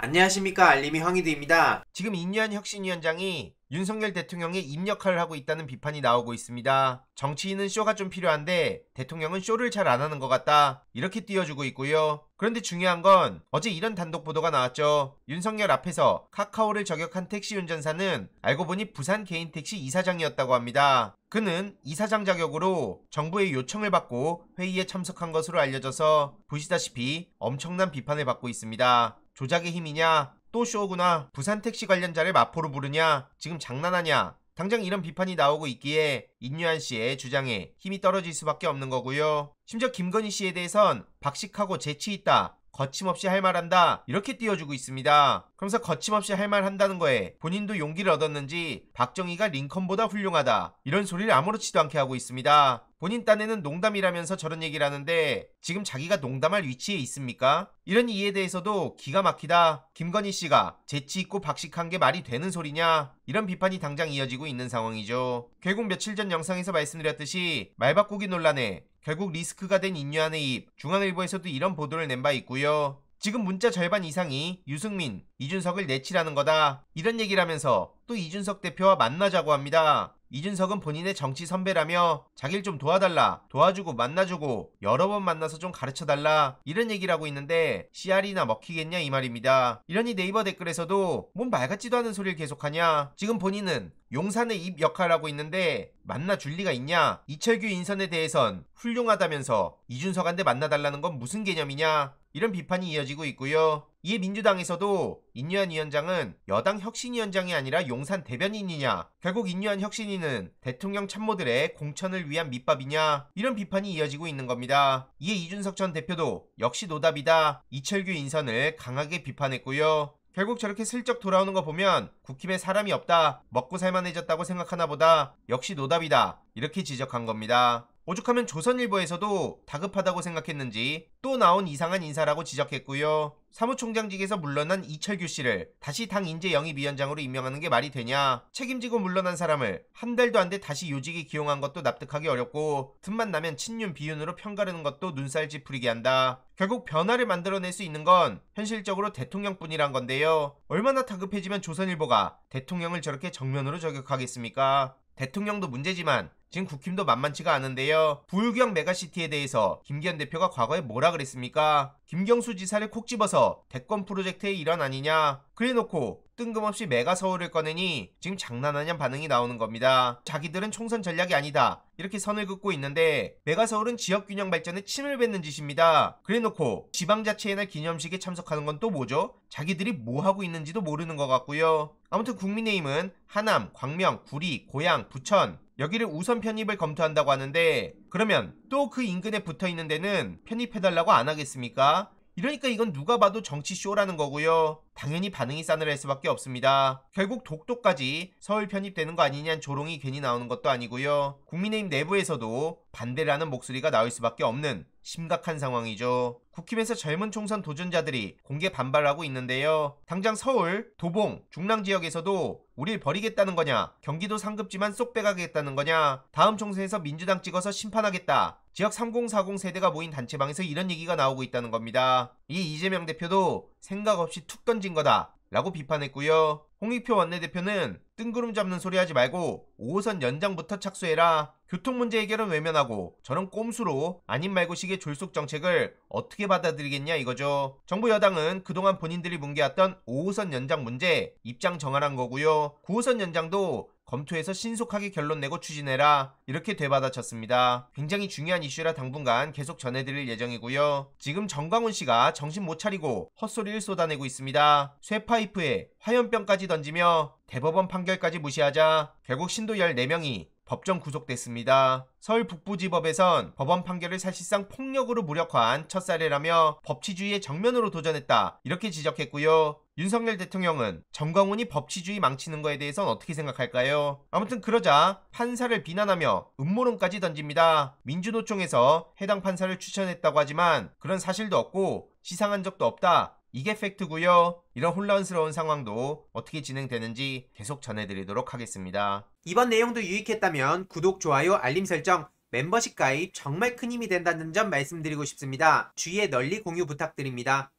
안녕하십니까, 알림이 황희두입니다. 지금 인유한 혁신위원장이 윤석열 대통령의 입역할을 하고 있다는 비판이 나오고 있습니다. 정치인은 쇼가 좀 필요한데 대통령은 쇼를 잘 안 하는 것 같다, 이렇게 띄워주고 있고요. 그런데 중요한 건 어제 이런 단독 보도가 나왔죠. 윤석열 앞에서 카카오를 저격한 택시 운전사는 알고 보니 부산 개인 택시 이사장이었다고 합니다. 그는 이사장 자격으로 정부의 요청을 받고 회의에 참석한 것으로 알려져서 보시다시피 엄청난 비판을 받고 있습니다. 조작의 힘이냐? 또 쇼구나. 부산 택시 관련자를 마포로 부르냐? 지금 장난하냐? 당장 이런 비판이 나오고 있기에 인유한 씨의 주장에 힘이 떨어질 수밖에 없는 거고요. 심지어 김건희 씨에 대해선 박식하고 재치 있다, 거침없이 할 말한다, 이렇게 띄워주고 있습니다. 그러면서 거침없이 할 말 한다는 거에 본인도 용기를 얻었는지 박정희가 링컨보다 훌륭하다, 이런 소리를 아무렇지도 않게 하고 있습니다. 본인 딴에는 농담이라면서 저런 얘기를 하는데 지금 자기가 농담할 위치에 있습니까? 이런 이해에 대해서도 기가 막히다. 김건희 씨가 재치 있고 박식한 게 말이 되는 소리냐? 이런 비판이 당장 이어지고 있는 상황이죠. 결국 며칠 전 영상에서 말씀드렸듯이 말바꾸기 논란에 결국 리스크가 된 인유한의 입, 중앙일보에서도 이런 보도를 낸 바 있고요. 지금 문자 절반 이상이 유승민, 이준석을 내치라는 거다, 이런 얘기를 하면서 또 이준석 대표와 만나자고 합니다. 이준석은 본인의 정치 선배라며 자기를 좀 도와달라, 도와주고 만나주고 여러 번 만나서 좀 가르쳐달라, 이런 얘기를 하고 있는데 씨알이나 먹히겠냐 이 말입니다. 이러니 네이버 댓글에서도 뭔 말같지도 않은 소리를 계속하냐, 지금 본인은 용산의 입 역할을 하고 있는데 만나줄 리가 있냐, 이철규 인선에 대해선 훌륭하다면서 이준석한테 만나달라는 건 무슨 개념이냐, 이런 비판이 이어지고 있고요. 이에 민주당에서도 인유한 위원장은 여당 혁신위원장이 아니라 용산 대변인이냐, 결국 인유한 혁신위는 대통령 참모들의 공천을 위한 밑밥이냐, 이런 비판이 이어지고 있는 겁니다. 이에 이준석 전 대표도 역시 노답이다, 이철규 인선을 강하게 비판했고요. 결국 저렇게 슬쩍 돌아오는 거 보면 국힘에 사람이 없다, 먹고 살만해졌다고 생각하나 보다, 역시 노답이다, 이렇게 지적한 겁니다. 오죽하면 조선일보에서도 다급하다고 생각했는지 또 나온 이상한 인사라고 지적했고요. 사무총장직에서 물러난 이철규 씨를 다시 당 인재영입위원장으로 임명하는 게 말이 되냐, 책임지고 물러난 사람을 한 달도 안 돼 다시 요직에 기용한 것도 납득하기 어렵고 틈만 나면 친윤 비윤으로 편가르는 것도 눈살 찌푸리게 한다. 결국 변화를 만들어낼 수 있는 건 현실적으로 대통령뿐이란 건데요. 얼마나 다급해지면 조선일보가 대통령을 저렇게 정면으로 저격하겠습니까? 대통령도 문제지만 지금 국힘도 만만치가 않은데요. 부울경 메가시티에 대해서 김기현 대표가 과거에 뭐라 그랬습니까? 김경수 지사를 콕 집어서 대권 프로젝트의 일환 아니냐, 그래놓고 뜬금없이 메가서울을 꺼내니 지금 장난하냐 반응이 나오는 겁니다. 자기들은 총선 전략이 아니다, 이렇게 선을 긋고 있는데 메가서울은 지역균형 발전에 침을 뱉는 짓입니다. 그래놓고 지방자치의 날 기념식에 참석하는 건 또 뭐죠? 자기들이 뭐 하고 있는지도 모르는 것 같고요. 아무튼 국민의힘은 하남, 광명, 구리, 고양, 부천 여기를 우선 편입을 검토한다고 하는데 그러면 또 그 인근에 붙어있는 데는 편입해달라고 안 하겠습니까? 이러니까 이건 누가 봐도 정치쇼라는 거고요. 당연히 반응이 싸늘할 수밖에 없습니다. 결국 독도까지 서울 편입되는 거 아니냐는 조롱이 괜히 나오는 것도 아니고요. 국민의힘 내부에서도 반대라는 목소리가 나올 수밖에 없는 심각한 상황이죠. 국힘에서 젊은 총선 도전자들이 공개 반발하고 있는데요. 당장 서울, 도봉, 중랑 지역에서도 우릴 버리겠다는 거냐, 경기도 상급지만 쏙 빼가겠다는 거냐, 다음 총선에서 민주당 찍어서 심판하겠다, 지역 3040 세대가 모인 단체방에서 이런 얘기가 나오고 있다는 겁니다. 이 이재명 대표도 생각 없이 툭 던진 거다 라고 비판했고요. 홍익표 원내대표는 뜬구름 잡는 소리 하지 말고 5호선 연장부터 착수해라, 교통 문제 해결은 외면하고 저런 꼼수로 아님 말고식의 졸속 정책을 어떻게 받아들이겠냐 이거죠. 정부 여당은 그동안 본인들이 뭉개왔던 5호선 연장 문제 입장 정하란 거고요. 9호선 연장도 검토해서 신속하게 결론 내고 추진해라, 이렇게 되받아쳤습니다. 굉장히 중요한 이슈라 당분간 계속 전해드릴 예정이고요. 지금 정광훈 씨가 정신 못 차리고 헛소리를 쏟아내고 있습니다. 쇠파이프에 화염병까지 던지며 대법원 판결까지 무시하자 결국 신도 14명이 법정 구속됐습니다. 서울 북부지법에선 법원 판결을 사실상 폭력으로 무력화한 첫사례라며 법치주의에 정면으로 도전했다, 이렇게 지적했고요. 윤석열 대통령은 정광훈이 법치주의 망치는 거에 대해선 어떻게 생각할까요? 아무튼 그러자 판사를 비난하며 음모론까지 던집니다. 민주노총에서 해당 판사를 추천했다고 하지만 그런 사실도 없고 시상한 적도 없다, 이게 팩트고요. 이런 혼란스러운 상황도 어떻게 진행되는지 계속 전해드리도록 하겠습니다. 이번 내용도 유익했다면 구독, 좋아요, 알림 설정, 멤버십 가입 정말 큰 힘이 된다는 점 말씀드리고 싶습니다. 주위에 널리 공유 부탁드립니다.